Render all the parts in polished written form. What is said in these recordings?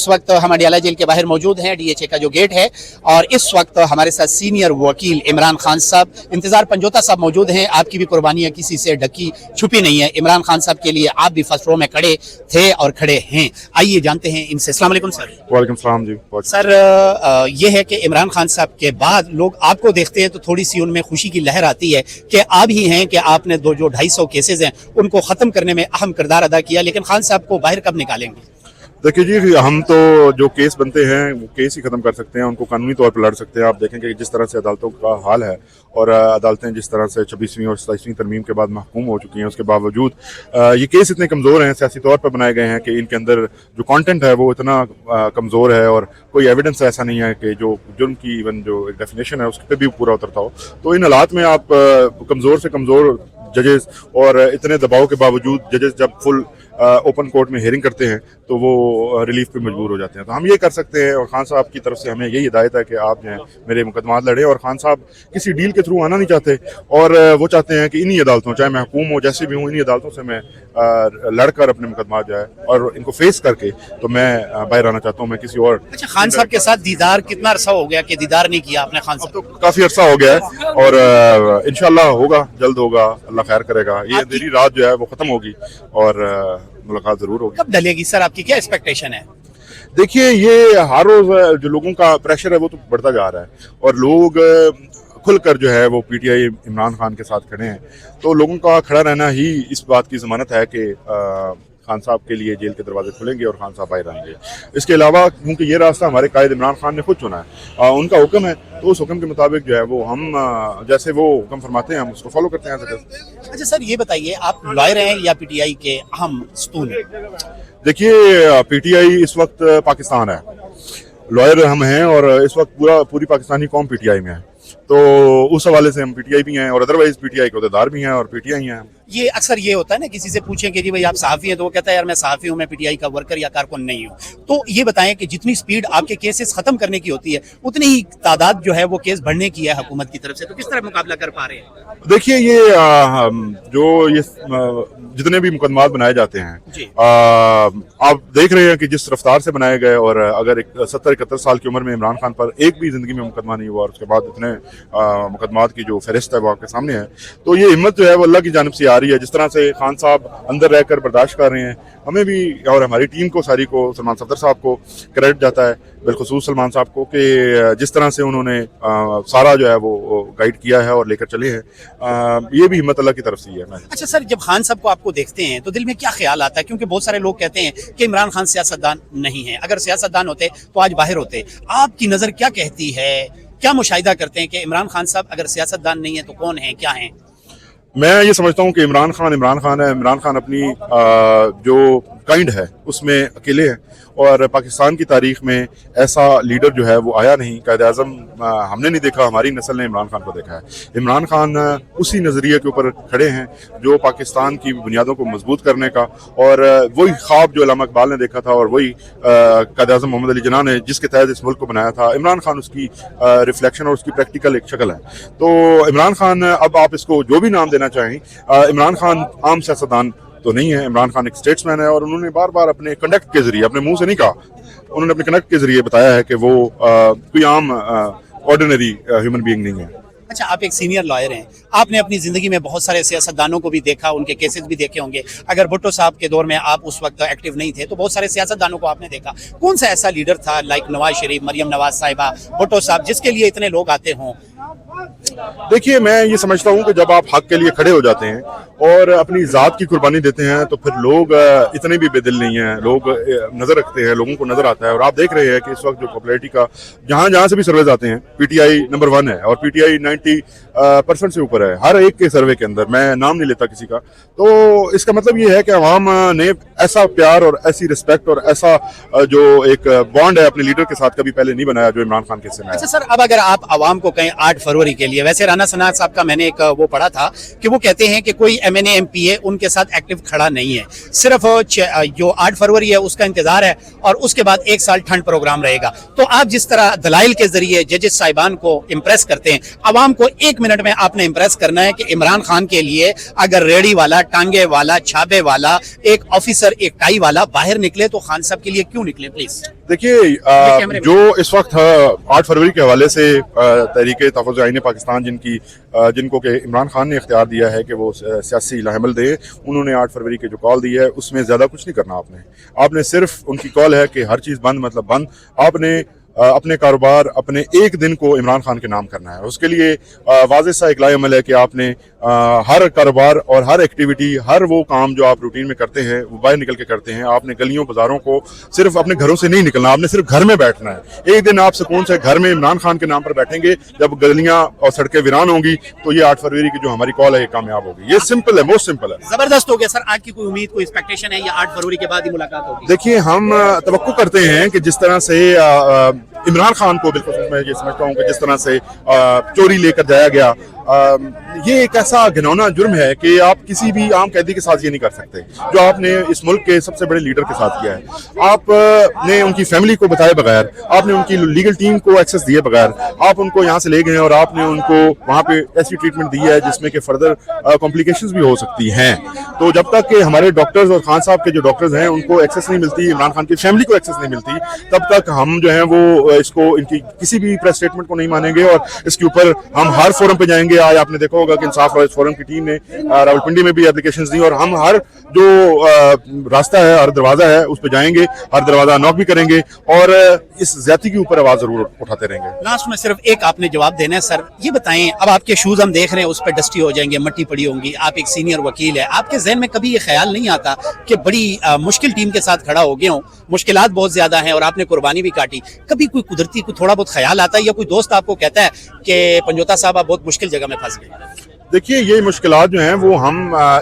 इस वक्त हम अडियाला जेल के बाहर मौजूद हैं, DHA का जो गेट है, और इस वक्त हमारे साथ सीनियर वकील इमरान खान साहब, इंतजार पंजोता साहब मौजूद हैं। आपकी भी कुर्बानियां किसी से ढकी छुपी नहीं है। इमरान खान साहब के लिए आप भी फर्स्ट रो में खड़े थे और खड़े हैं। आइए जानते हैं इनसे। अस्सलाम वालेकुम सर। वालेकुम सलाम जी। सर ये है कि इमरान खान साहब के बाद लोग आपको देखते हैं तो थोड़ी सी उनमें खुशी की लहर आती है कि आप ही हैं कि आपने जो 250 केसेस हैं उनको ख़त्म करने में अहम किरदार अदा किया, लेकिन खान साहब को बाहर कब निकालेंगे? देखिए जी, हम तो जो केस बनते हैं वो केस ही ख़त्म कर सकते हैं, उनको कानूनी तौर पर लड़ सकते हैं। आप देखेंगे कि जिस तरह से अदालतों का हाल है और अदालतें जिस तरह से 26वीं और 27वीं तरमीम के बाद महकूम हो चुकी हैं, उसके बावजूद ये केस इतने कमज़ोर हैं, सियासी तौर पर बनाए गए हैं कि इनके अंदर जो कंटेंट है वो इतना कमज़ोर है और कोई एविडेंस ऐसा नहीं है कि जो जुर्म की इवन जो डेफिनेशन है उस पर भी पूरा उतरता हो। तो इन हालात में आप कमज़ोर से कमज़ोर जजेस और इतने दबाव के बावजूद जजेस जब फुल ओपन कोर्ट में हियरिंग करते हैं तो वो रिलीफ पे मजबूर हो जाते हैं। तो हम ये कर सकते हैं, और खान साहब की तरफ से हमें यही हिदायत है कि आप जो है मेरे मुकदमात लड़े, और खान साहब किसी डील के थ्रू आना नहीं चाहते और वो चाहते हैं कि इन्हीं अदालतों, चाहे महकूम हो जैसे भी हूँ, इन्हीं अदालतों से मैं लड़कर अपने मुकदमात जो है और इनको फेस करके तो मैं बाहर आना चाहता हूँ। मैं किसी और अच्छा, खान साहब के साथ दीदार कितना अरसा हो गया कि दीदार नहीं किया आपने खान साहब? तो काफ़ी अरसा हो गया है और इंशाल्लाह होगा, जल्द होगा, अल्लाह खैर करेगा। ये अंधेरी रात जो है वो ख़त्म होगी और मुलाकात जरूर होगी। कब ढलेगी सर, आपकी क्या एक्सपेक्टेशन है? देखिए, ये हर रोज जो लोगों का प्रेशर है वो तो बढ़ता जा रहा है और लोग खुलकर जो है वो पीटीआई इमरान खान के साथ खड़े हैं। तो लोगों का खड़ा रहना ही इस बात की जमानत है कि खान साहब के लिए जेल के दरवाजे खुलेंगे और खान साहब बाहर आएंगे। इसके अलावा क्योंकि ये रास्ता हमारे कायद इमरान खान ने खुद चुना है, उनका हुक्म है, तो उस हुक्म के मुताबिक जो है वो हम जैसे वो हुक्म फरमाते हैं हम उसको फॉलो करते हैं। अच्छा सर, ये बताइए, आप लॉयर हैं या पीटीआई के अहम स्तून हैं? देखिए, पीटीआई इस वक्त पाकिस्तान है, लॉयर हम हैं और इस वक्त पूरी पाकिस्तानी कौम पीटीआई में है। तो उस हवाले से हम पीटीआई भी हैं और अदरवाइज पीटीआई के अहदेदार भी हैं और पीटीआई हैं। ये अक्सर ये होता है ना, किसी से पूछें कि जी भाई आप सहाफ़ी हैं, तो वो कहता है यार मैं सहाफ़ी हूँ, मैं पीटीआई का वर्कर या कारकुन नहीं हूँ। तो ये बताएं कि जितनी स्पीड आपके केसेस खत्म करने की होती है उतनी ही तादाद जो है वो केस बढ़ने की है हुकूमत की तरफ से, तो किस तरह मुकाबला कर पा रहे हैं? देखिए, ये जो ये जितने भी मुकदमात बनाए जाते हैं, आप देख रहे हैं कि जिस रफ्तार से बनाए गए, और अगर 70-71 साल की उम्र में इमरान खान पर एक भी जिंदगी में मुकदमा नहीं हुआ और उसके बाद इतने मुकदमात की जो फहरिस्त है वो आपके सामने है, तो ये हिम्मत जो है वो अल्लाह की जानिब से आ रही है। जिस तरह से खान साहब अंदर रहकर बर्दाश्त कर रहे हैं, हमें भी और हमारी टीम को सारी को, सलमान सफदर साहब को क्रेडिट जाता है, बिलखुसूस सलमान साहब को, कि जिस तरह से उन्होंने सारा जो है वो गाइड किया है और लेकर चले हैं, ये भी हिम्मत अल्लाह की तरफ से ही है। अच्छा सर, जब खान साहब को आपको देखते हैं तो दिल में क्या ख्याल आता है? क्योंकि बहुत सारे लोग कहते हैं कि इमरान खान सियासतदान नहीं है, अगर सियासतदान होते तो आज बाहर होते। आपकी नज़र क्या कहती है, क्या मुशाहिदा करते हैं कि इमरान खान साहब अगर सियासतदान नहीं है तो कौन है, क्या है? मैं ये समझता हूँ कि इमरान खान है। इमरान खान अपनी जो काइंड है उसमें अकेले हैं और पाकिस्तान की तारीख में ऐसा लीडर जो है वो आया नहीं। कायद आज़म हमने नहीं देखा, हमारी नस्ल ने इमरान खान को देखा है। इमरान खान उसी नज़रिए के ऊपर खड़े हैं जो पाकिस्तान की बुनियादों को मजबूत करने का, और वही ख्वाब जो अल्लामा इकबाल ने देखा था और वही कायद आज़म मोहम्मद अली जिन्ना ने जिसके तहत इस मुल्क को बनाया था, इमरान खान उसकी रिफ्लेक्शन और उसकी प्रैक्टिकल एक शक्ल है। तो इमरान खान, अब आप इसको जो भी नाम देना चाहें, इमरान खान आम सियासतदान तो नहीं है। इमरान खान एक स्टेट्समैन है और उन्होंने बार बार अपने कंडक्ट के जरिए, अपने मुंह से नहीं कहा, उन्होंने अपने कंडक्ट के जरिए बताया है कि वो कोई आम ऑर्डिनरी ह्यूमन बीइंग नहीं है। अच्छा, आप एक सीनियर लॉयर हैं, आपने अपनी जिंदगी में बहुत सारे सियासतदानों को भी देखा, उनके केसेस भी देखे होंगे। अगर भुट्टो साहब के दौर में आप उस वक्त एक्टिव नहीं थे तो बहुत सारे सियासतदानों को आपने देखा। कौन सा ऐसा लीडर था, लाइक नवाज शरीफ, मरियम नवाज साहिबा, भुट्टो साहब, जिसके लिए इतने लोग आते हों? देखिए, मैं ये समझता हूँ कि जब आप हक के लिए खड़े हो जाते हैं और अपनी ज़ात की कुर्बानी देते हैं तो फिर लोग इतने भी बेदिल नहीं हैं, लोग नज़र रखते हैं, लोगों को नज़र आता है। और आप देख रहे हैं कि इस वक्त जो पॉपुलैरिटी का जहाँ से भी सर्वेज आते हैं, पीटीआई नंबर 1 है और पीटीआई 90% से ऊपर है हर एक के सर्वे के अंदर। मैं नाम नहीं लेता किसी का। तो इसका मतलब ये है कि अवाम ने ऐसा प्यार और ऐसी रिस्पेक्ट और ऐसा जो एक बॉन्ड है अपने लीडर के साथ कभी पहले नहीं बनाया जो इमरान खान के से। अच्छा सर, अब अगर आप आवाम को कहें 8 फरवरी के लिए, वैसे राना सनात साहब का मैंने एक वो पढ़ा था कि वो कहते हैं कि कोई MNA MPA उनके साथ एक्टिव खड़ा नहीं है, सिर्फ जो 8 फरवरी है उसका इंतजार है और उसके बाद 1 साल ठंड प्रोग्राम रहेगा। तो आप जिस तरह दलाइल के जरिए जजेस साहिबान को इम्प्रेस करते हैं, आवाम को 1 मिनट में आपने इम्प्रेस करना है कि इमरान खान के लिए अगर रेडी वाला, टांगे वाला, छाबे वाला, एक ऑफिसर, एक टाई वाला बाहर निकले तो खान साहब के लिए क्यों निकले, प्लीज? देखिए जो इस वक्त 8 फरवरी के हवाले से तहरीक तहफ़्फ़ुज़ आईन पाकिस्तान जिनको कि इमरान खान ने इख्तियार दिया है कि वो सियासी लाहमल दे, उन्होंने 8 फरवरी की जो कॉल दी है उसमें ज़्यादा कुछ नहीं करना। आपने सिर्फ उनकी कॉल है कि हर चीज़ बंद मतलब बंद। आपने अपने कारोबार अपने एक दिन को इमरान खान के नाम करना है। उसके लिए वाज़ेह सा इकलाई अमल है कि आपने हर कारोबार और हर एक्टिविटी, हर वो काम जो आप रूटीन में करते हैं वो बाहर निकल के करते हैं। आपने गलियों बाजारों को सिर्फ अपने घरों से नहीं निकलना, आपने सिर्फ घर में बैठना है। एक दिन आप सुकून से घर में इमरान खान के नाम पर बैठेंगे, जब गलियां और सड़कें वीरान होंगी तो ये 8 फरवरी की जो हमारी कॉल है ये कामयाब होगी। ये सिंपल है, मोस्ट सिंपल है। जबरदस्त हो गया सर। आज की कोई उम्मीद, कोई एक्सपेक्टेशन है या 8 फरवरी के बाद ही मुलाकात होगी? देखिए हम तवक्को करते हैं कि जिस तरह से इमरान खान को, बिल्कुल मैं ये समझता हूँ कि जिस तरह से चोरी लेकर जाया गया, ये एक ऐसा घिनौना जुर्म है कि आप किसी भी आम कैदी के साथ ये नहीं कर सकते जो आपने इस मुल्क के सबसे बड़े लीडर के साथ किया है। आपने उनकी फैमिली को बताए बगैर, आपने उनकी लीगल टीम को एक्सेस दिए बगैर आप उनको यहाँ से ले गए और आपने उनको वहाँ पे ऐसी ट्रीटमेंट दी है जिसमें कि फर्दर कॉम्प्लिकेशंस भी हो सकती हैं। तो जब तक कि हमारे डॉक्टर्स और खान साहब के जो डॉक्टर्स हैं उनको एक्सेस नहीं मिलती, इमरान खान की फैमिली को एक्सेस नहीं मिलती, तब तक हम जो है वो इसको, इनकी किसी भी प्रेस स्टेटमेंट को नहीं मानेंगे और इसके ऊपर हम हर फोरम पे जाएंगे। आज आपने देखा होगा कि इंसाफ रॉयल्स फोरम की टीम ने रावलपिंडी में भी एप्लीकेशंस दी और हम हर जो रास्ता है, हर दरवाजा है, उस पे जाएंगे, हर दरवाजा नॉक भी करेंगे और इस ज्यादती के ऊपर आवाज जरूर उठाते रहेंगे। लास्ट में सिर्फ एक आपने जवाब देना है सर। ये बताएं, अब आपके शूज हम देख रहे हैं उस पर डस्टी हो जाएंगे, मट्टी पड़ी होंगी, आप एक सीनियर वकील है, आपके जहन में कभी ये ख्याल नहीं आता कि बड़ी मुश्किल टीम के साथ खड़ा हो गया हूँ, मुश्किलात बहुत ज्यादा हैं और आपने कुर्बानी भी काटी, कभी कोई कुदरती कोई थोड़ा बहुत ख्याल आता है या कोई दोस्त आपको कहता है कि पंजोता साहब आप बहुत मुश्किल जगह में फंस गए? देखिए ये मुश्किलात जो हैं वो हम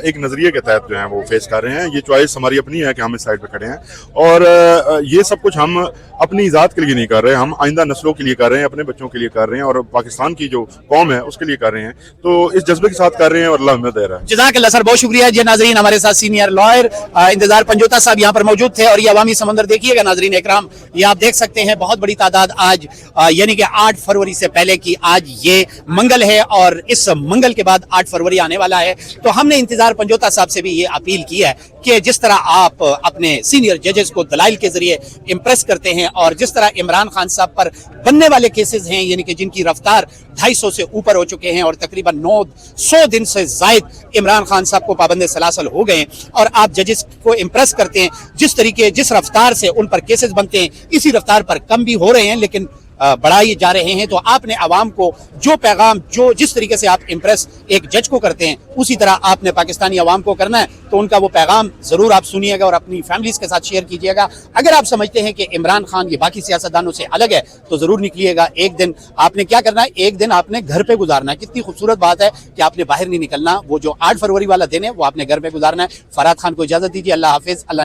एक नज़रिए के तहत जो हैं वो फेस कर रहे हैं। ये चॉइस हमारी अपनी है कि हम इस साइड पे खड़े हैं और ये सब कुछ हम अपनी ज़ात के लिए नहीं कर रहे, हम आइंदा नस्लों के लिए कर रहे हैं, अपने बच्चों के लिए कर रहे हैं और पाकिस्तान की जो कौम है उसके लिए कर रहे हैं। तो इस जज्बे के साथ कर रहे हैं और अल्लाह हमें दे रहा है। जज़ाकल्लाह सर, बहुत शुक्रिया जी। नाजरीन, हमारे साथ सीनियर लॉयर इंतजार पंजोता साहब यहाँ पर मौजूद थे और ये अवामी समंदर देखिएगा नाजरीन इकराम, ये आप देख सकते हैं बहुत बड़ी तादाद आज यानी कि 8 फरवरी से पहले की आज ये मंगल है और इस मंगल के बाद 8 फरवरी आने वाला है। तो हमने इंतजार पंजोता साहब से भी ये अपील की है कि जिस तरह आप अपने सीनियर जजेस को दलाइल के जरिए इम्प्रेस करते हैं और जिस तरह इमरान खान साहब पर बनने वाले केसेस हैं यानी कि जिनकी रफ्तार 250 से ऊपर हो चुके हैं और तकरीबन 900 दिन से जायद इमरान खान साहब को पाबंद सलासल हो गए और आप जजेस को इम्प्रेस करते हैं, जिस तरीके जिस रफ्तार से उन पर केसेस बनते हैं इसी रफ्तार पर कम भी हो रहे हैं लेकिन बढ़ाए जा रहे हैं। तो आपने आवाम को जो पैगाम, जो जिस तरीके से आप इम्प्रेस एक जज को करते हैं उसी तरह आपने पाकिस्तानी आवाम को करना है। तो उनका वो पैगाम जरूर आप सुनिएगा और अपनी फैमिलीज के साथ शेयर कीजिएगा। अगर आप समझते हैं कि इमरान खान ये बाकी सियासतदानों से अलग है तो जरूर निकलिएगा। एक दिन आपने क्या करना है, एक दिन आपने घर पे गुजारना है। कितनी खूबसूरत बात है कि आपने बाहर नहीं निकलना, वो जो 8 फरवरी वाला दिन है वो आपने घर पे गुजारना है। फरहाद खान को इजाजत दीजिए, अल्लाह हाफिज। अल्लाह